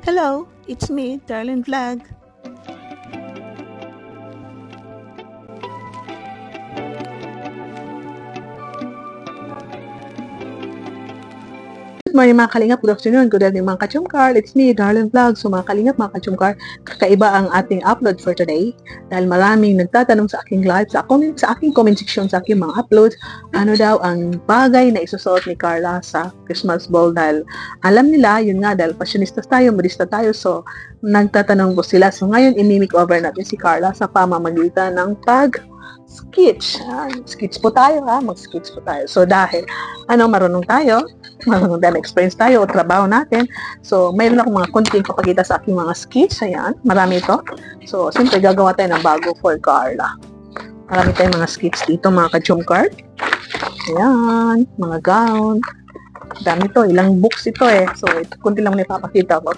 Hello, it's me, Darlene Vlog. Good morning mga kalingap, good afternoon, good evening mga kachumkar. It's me, Darlene Vlog. So mga kalingap, mga kachumkar, kakaiba ang ating upload for today dahil maraming nagtatanong sa aking live, sa aking comment section, sa aking mga uploads, ano daw ang bagay na isusuot ni Carla sa Christmas ball dahil alam nila, yun nga, dahil fashionistas tayo, modista tayo, so nagtatanong po sila. So ngayon, imimik-over natin si Carla sa pamamagitan ng sketch. Sketch po tayo mag-sketch po tayo. So dahil marunong tayo, dahil experience tayo o trabaho natin. So mayroon akong mga konting papakita sa aking mga sketch. Ayan, marami ito. So siyempre gagawa tayo ng bago for Carla. Marami tayong mga sketch dito mga ka-chumkar. Ayan, mga gown. Dami to, ilang books ito eh. So kunti lang ipapakita ko.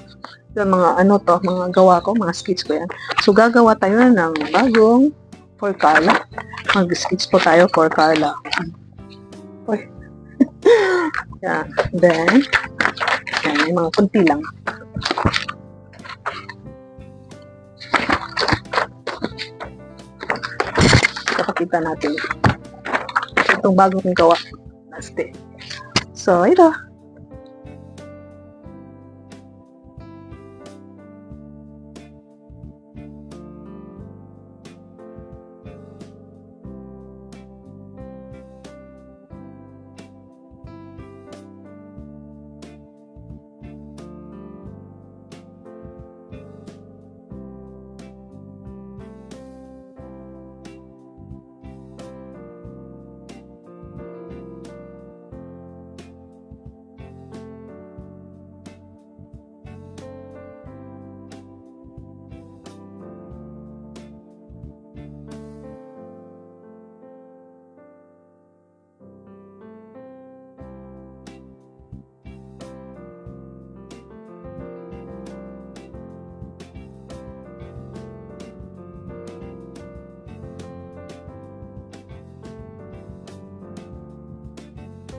Yung mga mga gawa ko, mga sketch ko yan. So gagawa tayo ng bagong for Carla. Mag-sketch po tayo for Carla. Uy. Yeah. Then, may mga kunti lang. Kapakita natin. Itong bago kong gawa. Naste. So, ito.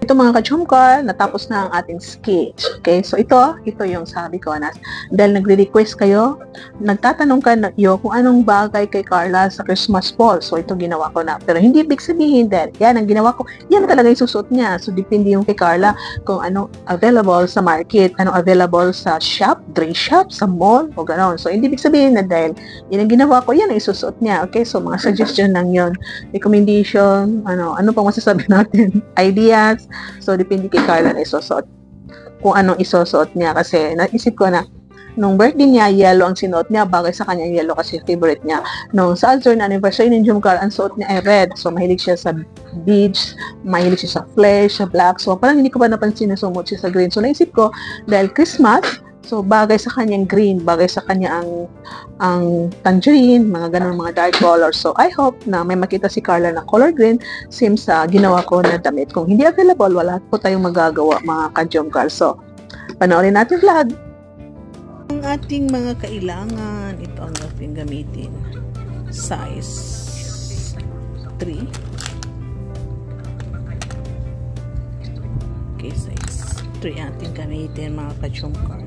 Ito mga ka-chumkar, natapos na ang ating sketch. Okay, so ito yung sabi ko na dahil nagre-request kayo, nagtatanong kayo kung anong bagay kay Carla sa Christmas ball. So ito ginawa ko na. Pero hindi ibig sabihin dahil yan ang ginawa ko, yan talaga yung susuot niya. So depende yung kay Carla kung anong available sa market, anong available sa shop, dress shop, sa mall, o gano'n. So hindi ibig sabihin na dahil yan ang ginawa ko, yan ang isusuot niya. Okay, so mga suggestion lang yun. Recommendation, ano pang masasabi natin? Ideas. So, depende kay Carla na isusuot. Kung anong isusuot niya. Kasi, naisip ko na, nung birthday niya, yellow ang sinuot niya. Bagay sa kanya, yellow kasi favorite niya. Nung sa na anniversary ng Jumcar, ang suot niya ay red. So, mahilig siya sa beige, mahilig siya sa flesh, sa black. So, parang hindi ko pa napansin na sumot siya sa green. So, naisip ko, dahil Christmas, so, bagay sa kanyang green, bagay sa kanya ang tangerine, mga ganun, mga dark color. So, I hope na may makita si Carla na color green, same sa ginawa ko na damit. Kung hindi available, wala po tayong magagawa, mga ka-Jumcar. So, panoorin natin vlog. Ang ating mga kailangan, ito ang ating gamitin. Size 3. Okay, size 3 ating gamitin, mga ka-Jumcar.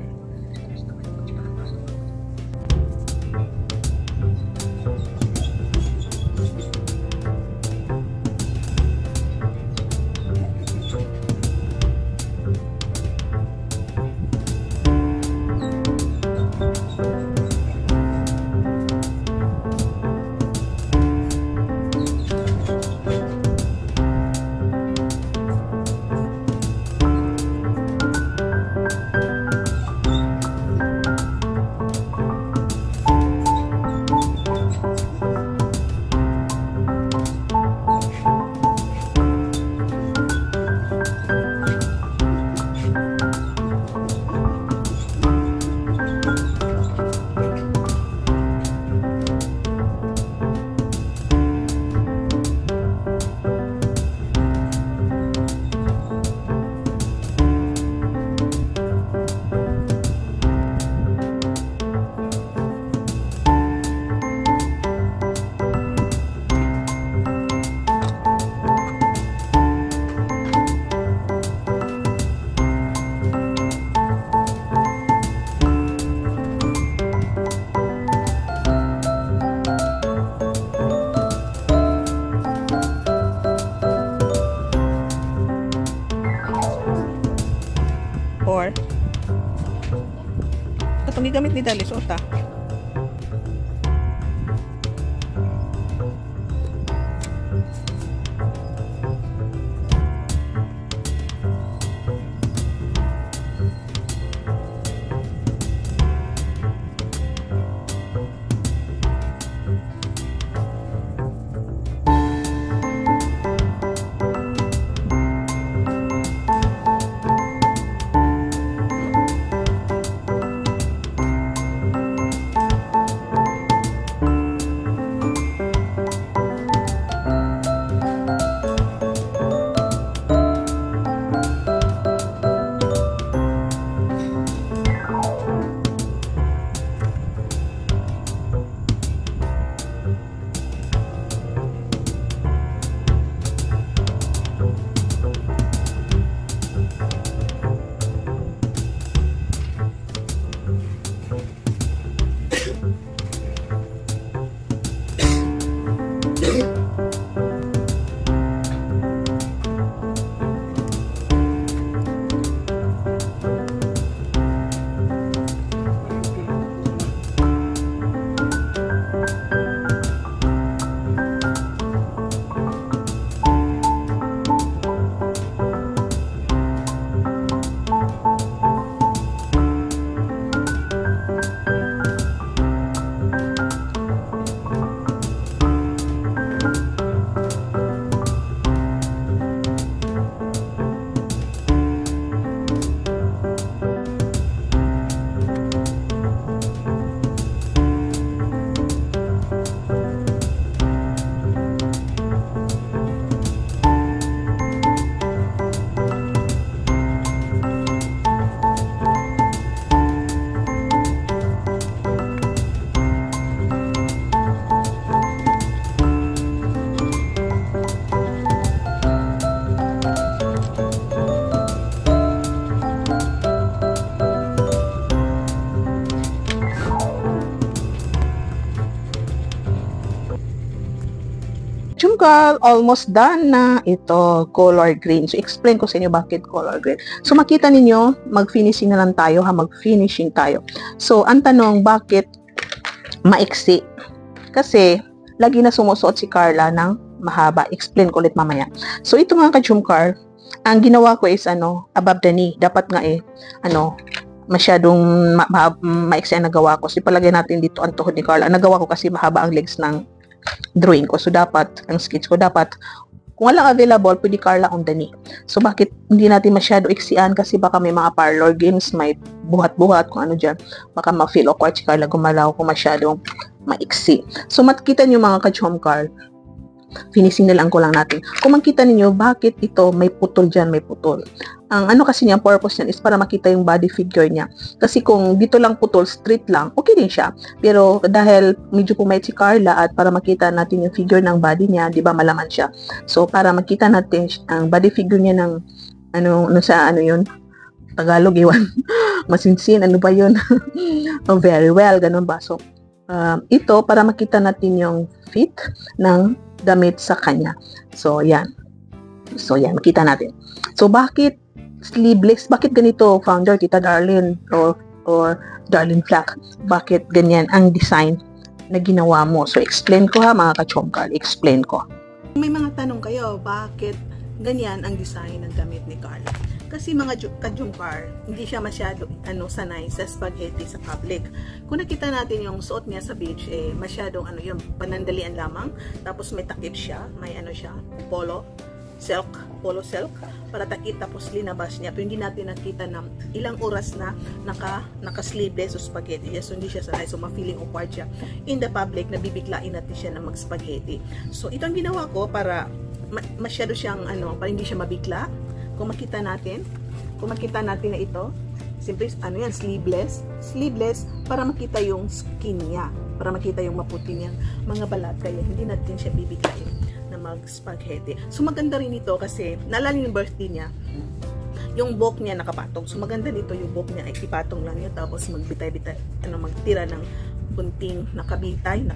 katong gigamit ni Dalis ota. Jungkook, almost done na ito, color green. So, explain ko sa inyo bakit color green. So, makita ninyo, mag-finishing na lang tayo, mag-finishing tayo. So, ang tanong, bakit maiksi? Kasi, lagi na sumusuot si Carla ng mahaba. Explain ko ulit mamaya. So, ito mga ka-Jungkook, ang ginawa ko is, above the knee. Dapat nga masyadong maiksi ang nagawa ko. So, ipalagay natin dito ang tuhod ni Carla. Ang nagawa ko kasi mahaba ang legs ng drawing ko. So, dapat, ang sketch ko, dapat, kung walang available, pwede Carla on the knee. So, bakit hindi natin masyado iksian? Kasi baka may mga parlor games, may buhat-buhat, kung ano dyan. Baka ma-feel awkward si Carla gumalaw kung masyadong maiksi. So, makikita nyo mga ka-Jungkook, finishing na lang ko lang natin. Kung makita niyo bakit ito may putol dyan, may putol. Ang kasi niya, purpose niyan is para makita yung body figure niya. Kasi kung dito lang putol, straight lang, okay din siya. Pero dahil medyo pumayat si Carla at para makita natin yung figure ng body niya, di ba malaman siya. So, para makita natin ang body figure niya ng, yun, Tagalog, iwan. Masinsin, ano ba yun? Oh, very well, ganun ba? So, ito, para makita natin yung fit ng damit sa kanya. So, yan. So, yan. Makita natin. So, bakit sleeveless? Bakit ganito, founder, Tita Darlene or Darlene Black? Bakit ganyan ang design na ginawa mo? So, explain ko ha, mga ka-Jungkook. Explain ko. May mga tanong kayo, bakit ganyan ang design ng damit ni Carla? Kasi mga ka-Jungkook, hindi siya masyado sanay sa spaghetti sa public. Kung nakita natin yung suot niya sa beach, masyadong yung panandalian lamang. Tapos may takip siya, may siya, polo silk, para takip, tapos linabas niya. Pero hindi natin nakita na ilang oras na naka-sleeveless o spaghetti. So, hindi siya sanay. So, ma-feeling awkward siya. In the public, nabibiglain natin siya na mag-spaghetti. So, ito ang ginawa ko para masyado siyang, para hindi siya mabigla. Kung makita natin na ito, simple, sleeveless, para makita yung skin niya, para makita yung maputi niyang mga balat, kaya hindi natin siya bibiglain na mag-spaghetti. So, maganda rin ito kasi, naalala yung birthday niya, yung buhok niya nakapatong. So, maganda nito yung buhok niya, ay ipatong lang niya, tapos magbitay-bitay, magtira ng kunting nakabitin,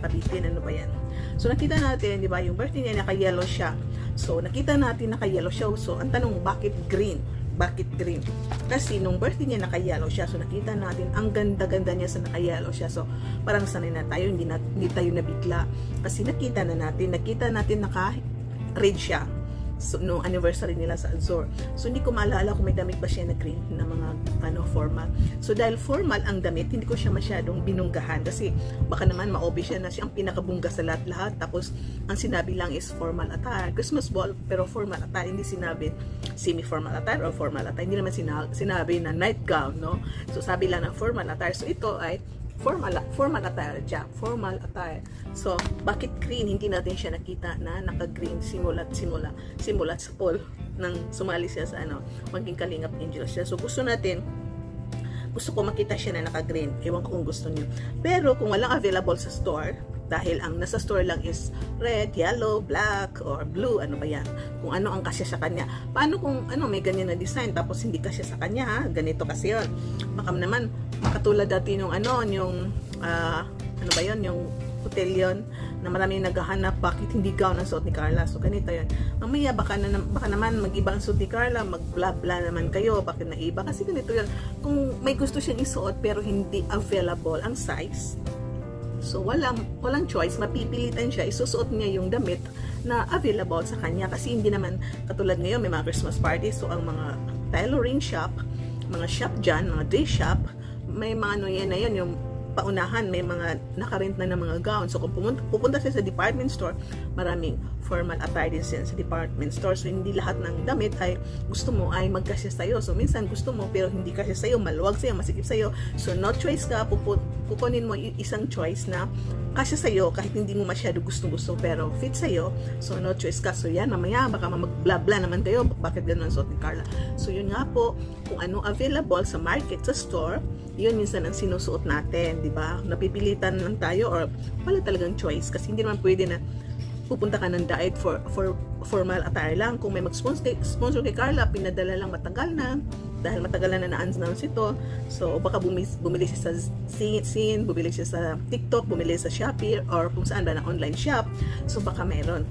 ano ba yan? So, nakita natin, di ba, yung birthday niya, naka-yellow siya. So, nakita natin naka-yellow siya. So, ang tanong, bakit green? Bakit green? Kasi nung birthday niya naka-yellow siya. So nakita natin ang ganda-ganda niya sa naka-yellow siya. So parang sanay na tayo, hindi tayo nabigla. Kasi nakita natin naka-red siya. So, no anniversary nila sa Azor. So, hindi ko maalala kung may damit ba siya na green na mga formal. So, dahil formal ang damit, hindi ko siya masyadong binunggahan kasi baka naman ma-obvious siya na siya ang pinakabungga sa lahat-lahat. Tapos, ang sinabi lang is formal attire. Christmas ball, pero formal attire. Hindi sinabi semi-formal attire or formal attire. Hindi naman sinabi na nightgown, no? So, sabi lang ng formal attire. So, ito ay formal attire siya. Formal attire. So, bakit green? Hindi natin siya nakita na naka-green simula sa poll nang sumali siya sa maging Kalingap Angel siya. So, gusto ko makita siya na naka-green. Ewan ko kung gusto niyo. Pero, kung walang available sa store, dahil ang nasa store lang is red, yellow, black, or blue, ano ba yan? Kung ano ang kasya sa kanya. Paano kung may ganyan na design tapos hindi kasya sa kanya, ha? Ganito kasi yun. Baka naman, makatulad dati yung yung hotel yun, na maraming naghahanap bakit hindi gown ang suot ni Carla. So ganito yun. Mamaya baka naman mag-iba ang suot ni Carla, mag-bla-bla naman kayo, bakit naiba? Kasi ganito yun. Kung may gusto siyang isuot pero hindi available ang size, so walang choice, mapipilitan siya, isusuot niya yung damit na available sa kanya. Kasi hindi naman katulad ngayon, may mga Christmas parties, so ang mga tailoring shop, mga shop dyan, mga day shop, may mga yan na yun, yung paunahan, may mga nakarent na ng mga gown. So kung pupunta siya sa department store, maraming formal attire din siya sa department store. So hindi lahat ng damit ay gusto mo ay magkasya sa'yo. So minsan gusto mo pero hindi kasya sa'yo, maluwag sa'yo, masikip sa'yo. So no choice ka, kukunin mo yung isang choice na kasya sa'yo kahit hindi mo masyado gusto pero fit sa'yo. So no choice ka. So yan, mamaya baka mag-bla-bla naman kayo, bakit ganun ang suot ni Carla. So yun nga po, kung ano available sa market, sa store, yun minsan ang sinusuot natin, di ba? Napipilitan lang tayo or wala talagang choice kasi hindi naman pwede na pupunta ka ng diet for formal attire lang. Kung may mag-sponsor kay Carla, pinadala lang matagal na dahil matagal na na-announce ito. So baka bumili siya sa Shein, bumili siya sa TikTok, bumili sa Shopee or kung saan ba na online shop. So baka meron.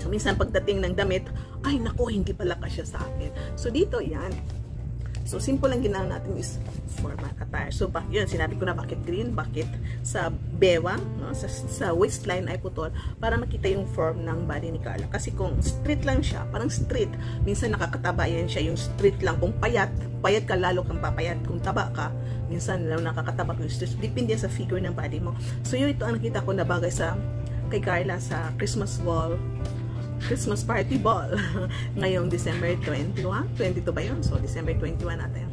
So minsan pagdating ng damit, ay nako, hindi pala kasya sa akin. So dito yan. So, simple lang ginawa natin is formal attire. So, yun, sinabi ko na bakit green, bakit sa bewang, no? sa waistline ay putol, para makita yung form ng body ni Carla. Kasi kung straight lang siya, parang straight, minsan nakakataba yan siya, yung straight lang. Kung payat ka, lalo kang papayat. Kung taba ka, minsan lalo nakakataba yung straight. Depende sa figure ng body mo. So, yun, ito ang nakita ko na bagay kay Carla sa Christmas party ball ngayong December 22 ba yun? So December 21 natin.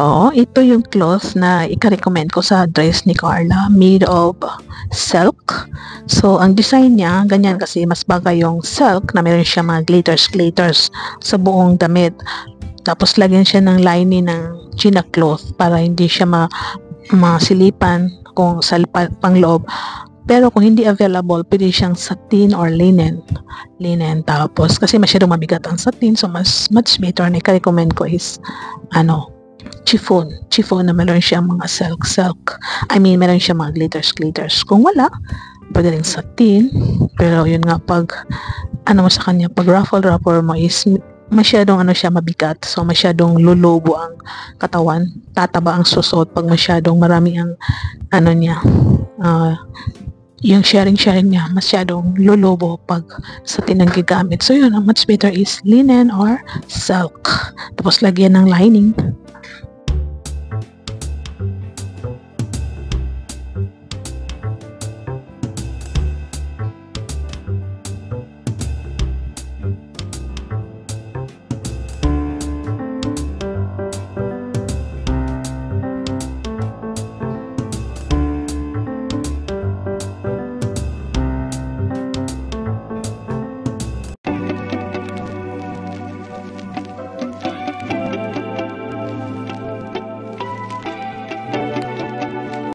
So, ito yung cloth na ika-recommend ko sa dress ni Carla, made of silk. So, ang design niya, ganyan kasi mas bagay yung silk na meron siya mga glitters sa buong damit. Tapos, lagyan siya ng lining ng China cloth para hindi siya masilipan kung sa pangloob. Pero kung hindi available, pwede siyang satin or linen. Tapos, kasi masyadong mabigat ang satin, so much better na ika-recommend ko is, chiffon na meron siya mga silk. Meron siya mga glitters. Kung wala, pwede rin satin. Pero yun nga, pag sa kanya, pag ruffle mo is masyadong siya mabigat. So masyadong lulubo ang katawan. Tataba ang susot pag masyadong marami ang yung sharing niya, masyadong lulubo pag satin ang gigamit. So yun, ang much better is linen or silk. Tapos lagyan ng lining.